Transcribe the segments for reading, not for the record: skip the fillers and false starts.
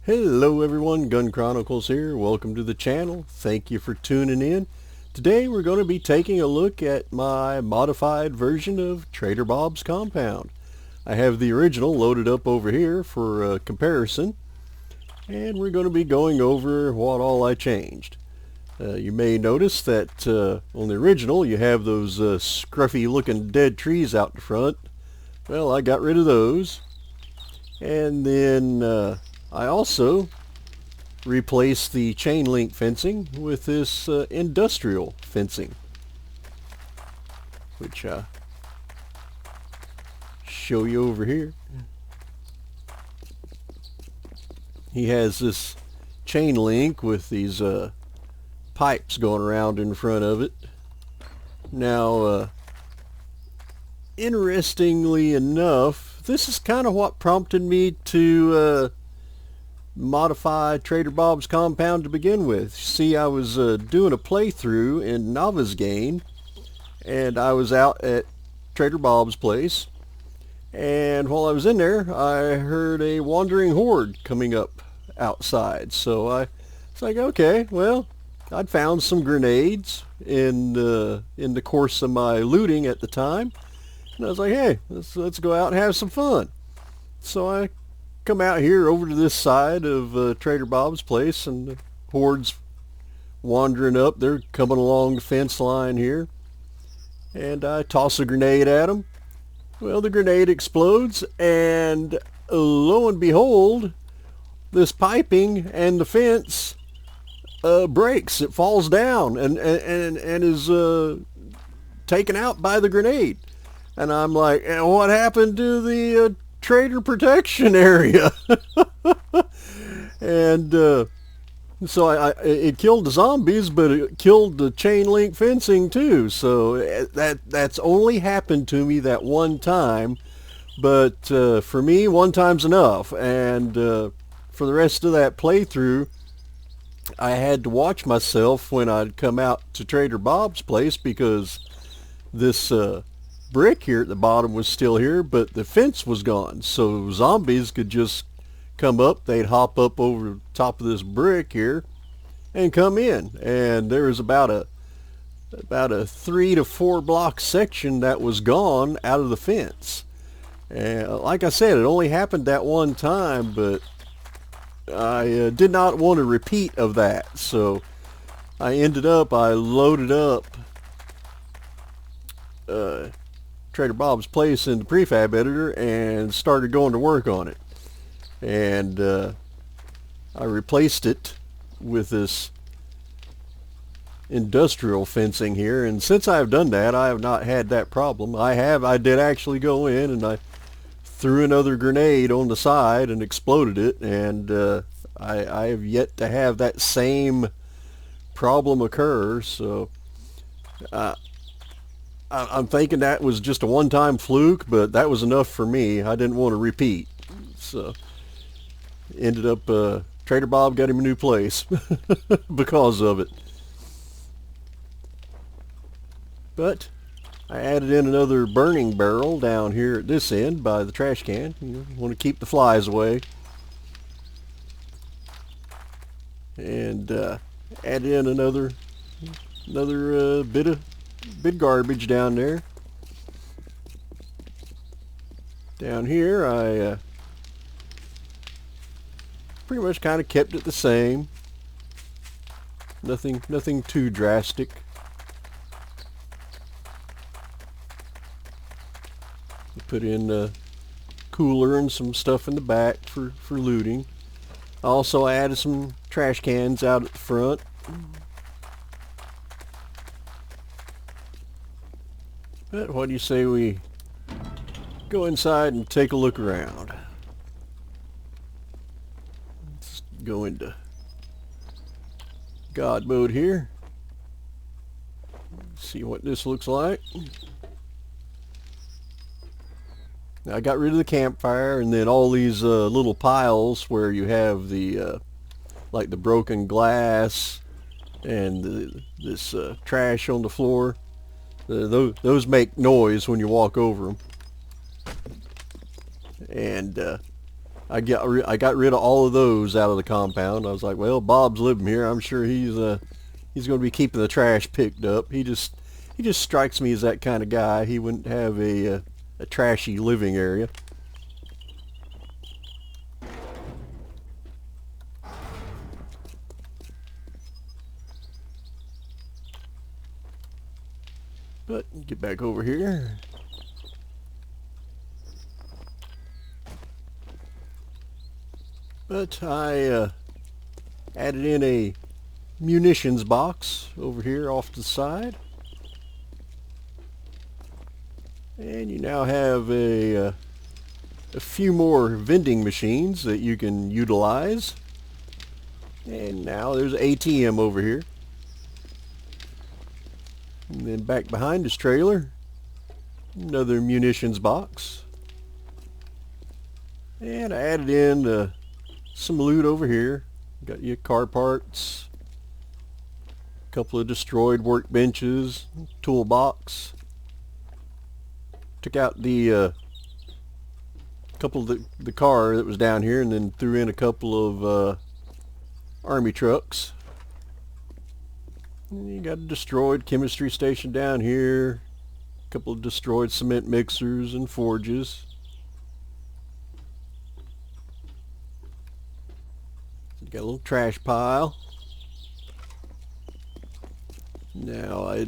Hello everyone, Gun Chronicles here. Welcome to the channel. Thank you for tuning in. Today we're going to be taking a look at my modified version of Trader Bob's compound. I have the original loaded up over here for comparison, and we're going to be going over what all I changed. You may notice that on the original you have those scruffy looking dead trees out in front. Well, I got rid of those, and then I also replaced the chain link fencing with this industrial fencing, which I'll show you over here. He has this chain link with these pipes going around in front of it. Now, interestingly enough, this is kind of what prompted me to modify Trader Bob's compound to begin with. See, I was doing a playthrough in Novice Game, and I was out at Trader Bob's place, and while I was in there I heard a wandering horde coming up outside. So I was like, okay, well, I'd found some grenades in the course of my looting at the time, and I was like, hey, let's go out and have some fun. So I come out here over to this side of Trader Bob's place, and the horde's wandering up. They're coming along the fence line here, and I toss a grenade at them. Well, the grenade explodes, and lo and behold, this piping and the fence breaks. It falls down and is taken out by the grenade. And I'm like, what happened to the trader protection area? And so it killed the zombies, but it killed the chain link fencing too. So that's only happened to me that one time, but for me, one time's enough. And for the rest of that playthrough, I had to watch myself when I'd come out to Trader Bob's place, because this brick here at the bottom was still here, but the fence was gone. So zombies could just come up. They'd hop up over the top of this brick here and come in. And there was about a 3 to 4 block section that was gone out of the fence. And like I said, it only happened that one time, but I did not want a repeat of that. So I loaded up Trader Bob's place in the prefab editor and started going to work on it. And I replaced it with this industrial fencing here, and since I've done that, I have not had that problem. I did actually go in and I threw another grenade on the side and exploded it, and I have yet to have that same problem occur. So I'm thinking that was just a one-time fluke, but that was enough for me. I didn't want to repeat. So ended up Trader Bob got him a new place because of it. But I added in another burning barrel down here at this end by the trash can. You want to keep the flies away. And added in another bit of garbage down there. Down here I pretty much kind of kept it the same. Nothing too drastic. Put in a cooler and some stuff in the back for looting. Also, I added some trash cans out at the front. But what do you say we go inside and take a look around? Let's go into God mode here. See what this looks like. Now, I got rid of the campfire, and then all these little piles where you have the like the broken glass and this trash on the floor. Those make noise when you walk over them. And I got rid of all of those out of the compound. I was like, well, Bob's living here. I'm sure he's going to be keeping the trash picked up. He just strikes me as that kind of guy. He wouldn't have a trashy living area. But get back over here. But I added in a munitions box over here off to the side. And you now have a few more vending machines that you can utilize. And now there's an ATM over here. And then back behind this trailer, another munitions box. And I added in some loot over here. Got your car parts, a couple of destroyed workbenches, toolbox. Took out the couple of the car that was down here, and then threw in a couple of army trucks. And you got a destroyed chemistry station down here, a couple of destroyed cement mixers and forges. You got a little trash pile. Now I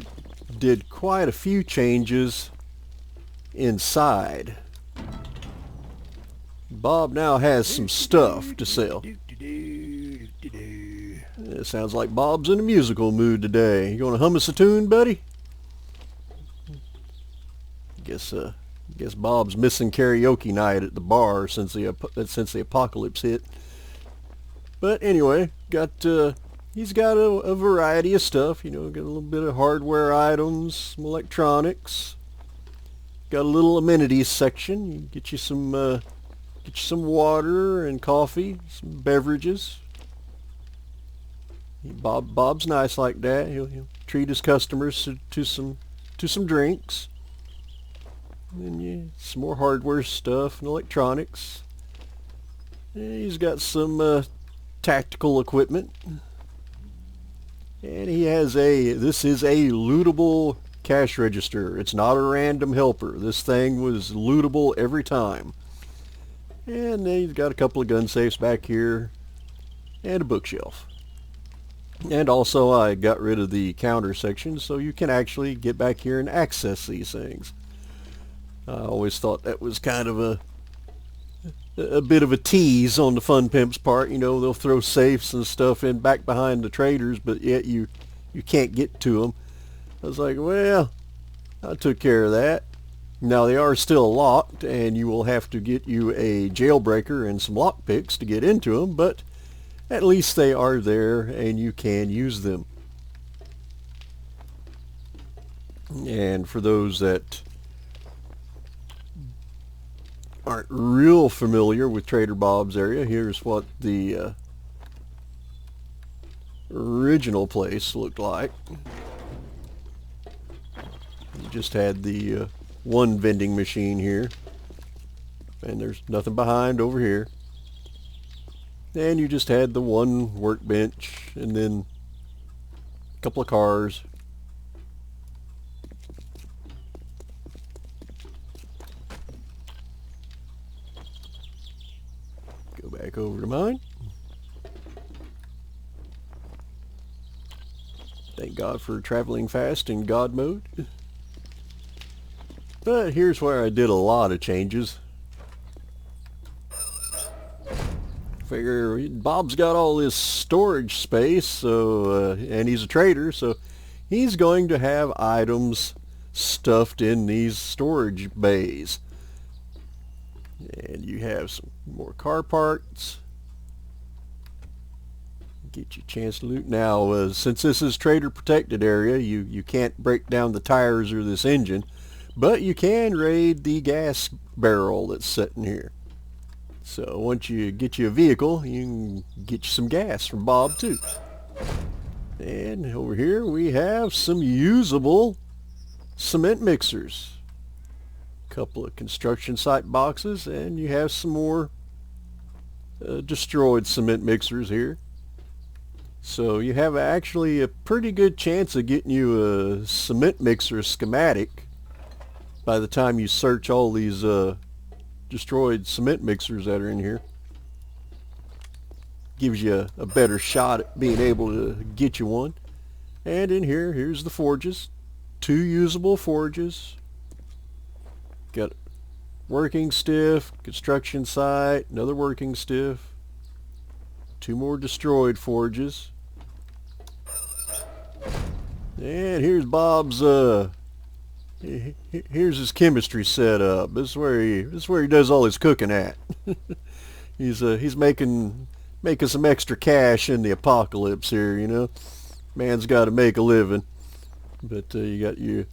did quite a few changes inside. Bob now has some stuff to sell. It sounds like Bob's in a musical mood today. You gonna hum us a tune, buddy? Guess Bob's missing karaoke night at the bar since the apocalypse hit. But anyway, he's got a variety of stuff. You know, got a little bit of hardware items, some electronics. Got a little amenities section. You get you some water and coffee, some beverages. Bob's nice like that. He'll treat his customers to some drinks. And then some more hardware stuff and electronics. And he's got some tactical equipment. And he has this is a lootable cash register. It's not a random helper. This thing was lootable every time. And then he's got a couple of gun safes back here and a bookshelf. And also I got rid of the counter section so you can actually get back here and access these things. I always thought that was kind of a bit of a tease on the Fun Pimp's part. You know, they'll throw safes and stuff in back behind the traders, but yet you can't get to them. I was like, well, I took care of that. Now they are still locked, and you will have to get you a jailbreaker and some lockpicks to get into them, but at least they are there and you can use them. And for those that aren't real familiar with Trader Bob's area, here's what the original place looked like. You just had the one vending machine here, and there's nothing behind over here. And you just had the one workbench and then a couple of cars. Go back over to mine. Thank God for traveling fast in God mode. But here's where I did a lot of changes. Figure Bob's got all this storage space, so and he's a trader, so he's going to have items stuffed in these storage bays. And you have some more car parts. Get you a chance to loot. Now, since this is trader protected area, you can't break down the tires or this engine, but you can raid the gas barrel that's sitting here. So once you get you a vehicle, you can get you some gas from Bob too. And over here we have some usable cement mixers. A couple of construction site boxes, and you have some more destroyed cement mixers here. So you have actually a pretty good chance of getting you a cement mixer schematic by the time you search all these destroyed cement mixers that are in here. Gives you a better shot at being able to get you one. And in here, here's the forges. 2 usable forges. Got working stiff, construction site, another working stiff. 2 more destroyed forges. And here's Bob's here's his chemistry setup. This is where he does all his cooking at. He's making some extra cash in the apocalypse here, you know. Man's got to make a living. But you got you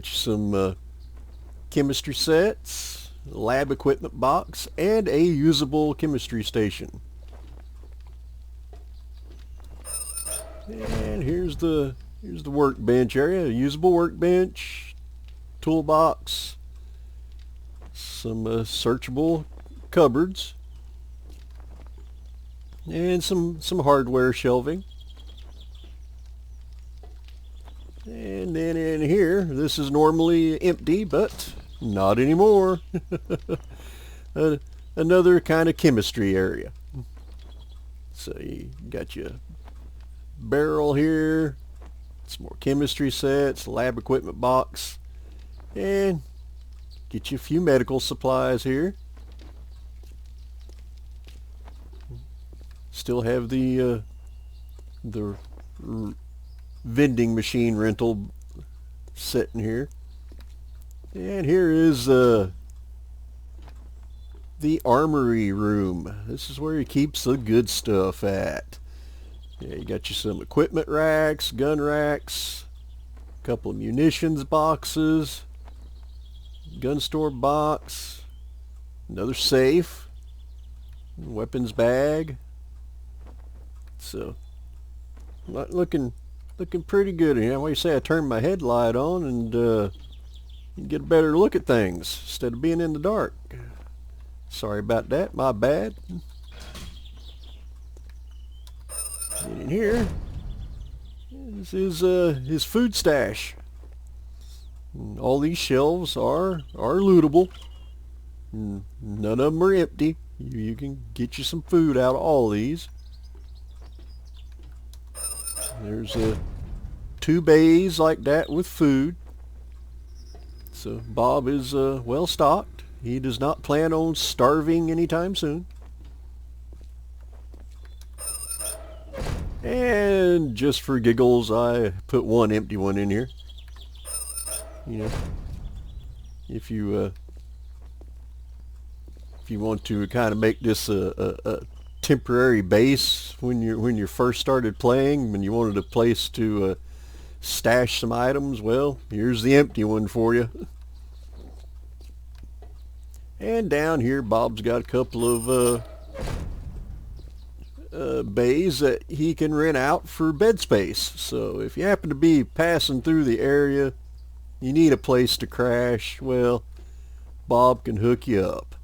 some chemistry sets, a lab equipment box, and a usable chemistry station. And here's the workbench area, a usable workbench, toolbox, some searchable cupboards, and some hardware shelving. And then in here, this is normally empty, but not anymore. Another kind of chemistry area. So you got your barrel here, some more chemistry sets, lab equipment box, and get you a few medical supplies here. Still have the vending machine rental sitting here. And here is the armory room. This is where he keeps the good stuff at. Yeah, you got you some equipment racks, gun racks, a couple of munitions boxes, gun store box, another safe, weapons bag. So looking pretty good. You know, what do you say I turn my headlight on and you get a better look at things instead of being in the dark. Sorry about that, my bad. And in here, this is his food stash. And all these shelves are lootable. None of them are empty. You can get you some food out of all these. There's 2 bays like that with food. So Bob is well stocked. He does not plan on starving anytime soon. And just for giggles, I put 1 empty one in here. You know, if you want to kind of make this a temporary base when you first started playing, when you wanted a place to stash some items, well, here's the empty one for you. And down here, Bob's got a couple of bays that he can rent out for bed space. So if you happen to be passing through the area, you need a place to crash, well, Bob can hook you up.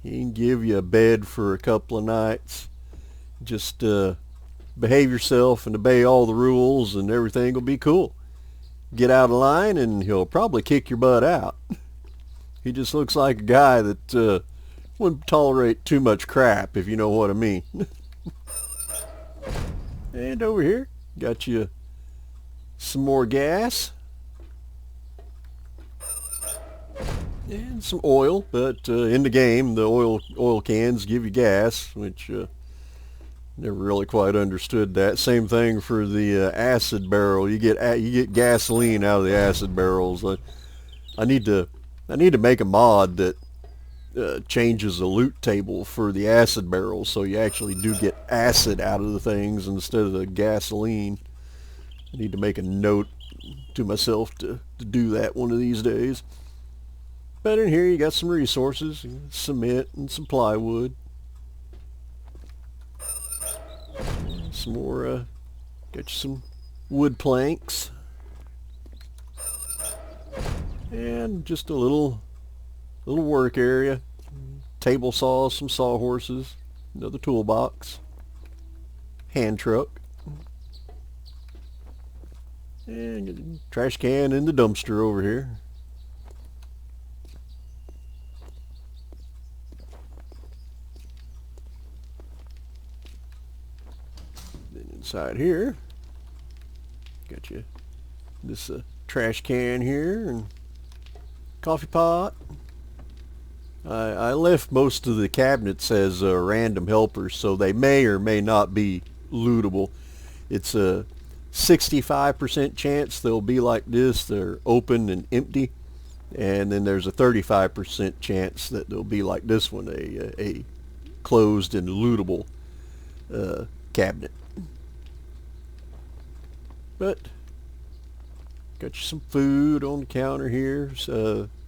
He can give you a bed for a couple of nights. Just behave yourself and obey all the rules and everything will be cool. Get out of line and he'll probably kick your butt out. He just looks like a guy that wouldn't tolerate too much crap, if you know what I mean. And over here, got you some more gas. And some oil, but in the game, the oil cans give you gas, which never really quite understood that. Same thing for the acid barrel. You get gasoline out of the acid barrels. I need to make a mod that changes the loot table for the acid barrels, so you actually do get acid out of the things instead of the gasoline. I need to make a note to myself to do that one of these days. But in here you got some resources, cement and some plywood. Some more, got you some wood planks. And just a little work area. Table saws, some sawhorses. Another toolbox. Hand truck. And trash can in the dumpster over here. Then inside here, got you this trash can here and coffee pot. I left most of the cabinets as random helpers, so they may or may not be lootable. It's a 65% chance they'll be like this. They're open and empty. And then there's a 35% chance that they'll be like this one, a closed and lootable cabinet. But got you some food on the counter here.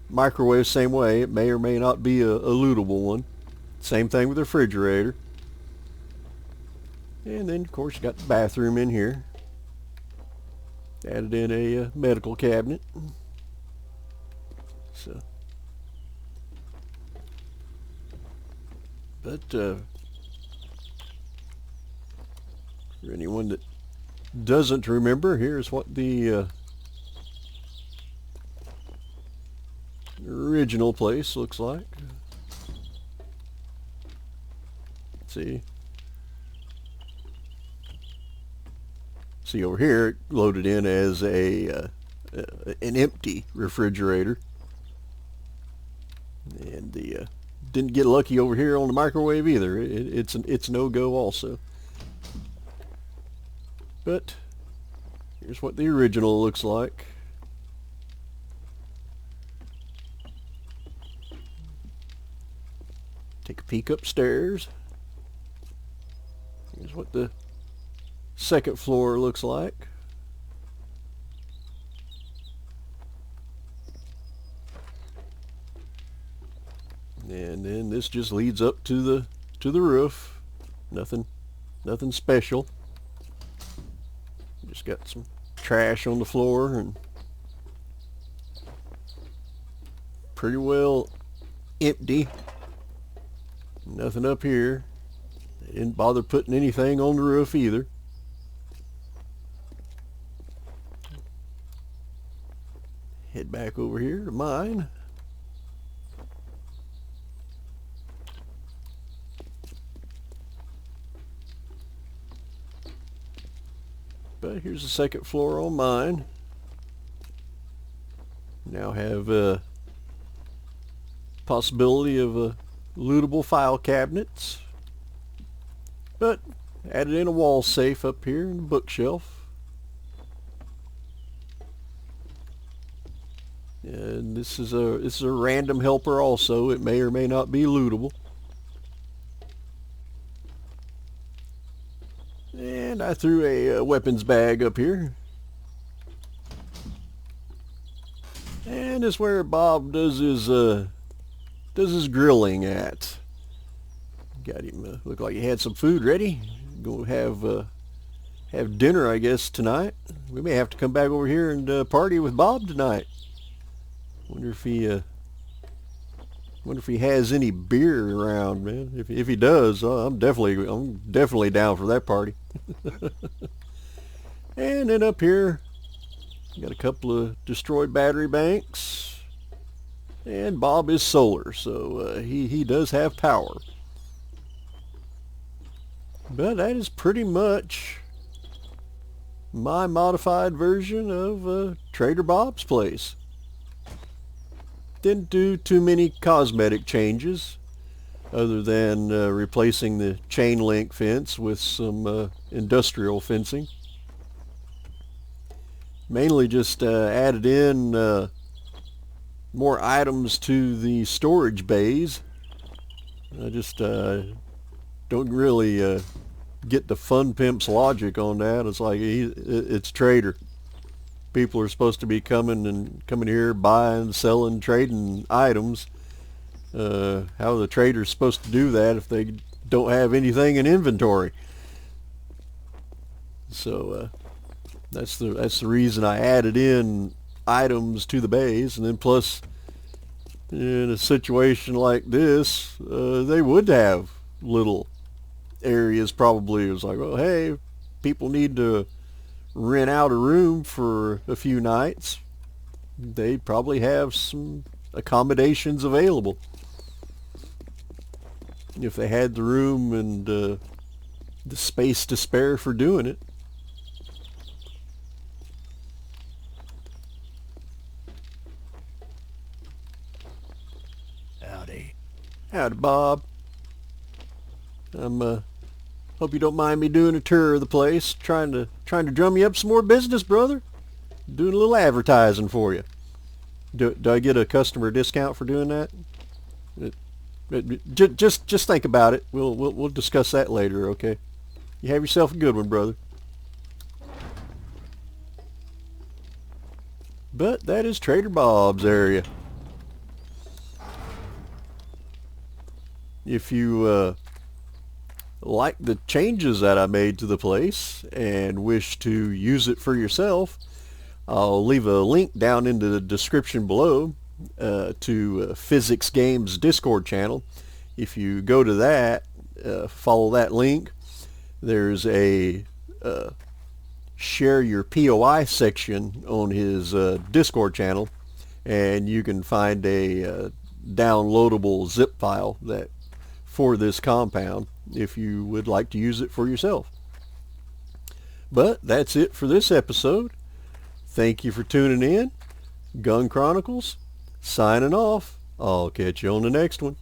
Microwave, same way. It may or may not be a lootable one. Same thing with the refrigerator. And then, of course, you got the bathroom in here. Added in a medical cabinet. So, but for anyone that doesn't remember, here's what the original place looks like. See over here, it loaded in as an empty refrigerator, and the didn't get lucky over here on the microwave either. It's no go also. But here's what the original looks like. Take a peek upstairs. Here's what the second floor looks like. And then this just leads up to the roof. Nothing special. Just got some trash on the floor and pretty well empty. Nothing up here. They didn't bother putting anything on the roof either. Head back over here to mine. But here's the second floor on mine. Now have a possibility of lootable file cabinets. But added in a wall safe up here and a bookshelf. And this is a random helper also. It may or may not be lootable. And I threw a weapons bag up here. And this is where Bob does his grilling at. Got him looked like he had some food ready. Go have dinner, I guess, tonight. We may have to come back over here and party with Bob tonight. Wonder if he has any beer around, man. If he does, I'm definitely down for that party. And then up here, got a couple of destroyed battery banks. And Bob is solar, so he does have power. But that is pretty much my modified version of Trader Bob's place. Didn't do too many cosmetic changes other than replacing the chain link fence with some industrial fencing. Mainly just added in more items to the storage bays. I just don't really get the fun pimp's logic on that. It's like it's Trader. People are supposed to be coming here, buying, selling, trading items. How the trader's supposed to do that if they don't have anything in inventory? So that's the reason I added in items to the bays, and then plus in a situation like this, they would have little areas probably was like, well, hey, people need to rent out a room for a few nights. They probably have some accommodations available if they had the room and the space to spare for doing it. Howdy. Howdy, Bob. Hope you don't mind me doing a tour of the place. Trying to drum you up some more business, brother. Doing a little advertising for you. Do I get a customer discount for doing that? Just think about it. We'll discuss that later, okay? You have yourself a good one, brother. But that is Trader Bob's area. If you like the changes that I made to the place and wish to use it for yourself, I'll leave a link down in the description below to Physics Games Discord channel. If you go to that, follow that link, there's a share your POI section on his Discord channel, and you can find a downloadable zip file that for this compound if you would like to use it for yourself. But that's it for this episode. Thank you for tuning in. Gun Chronicles signing off. I'll catch you on the next one.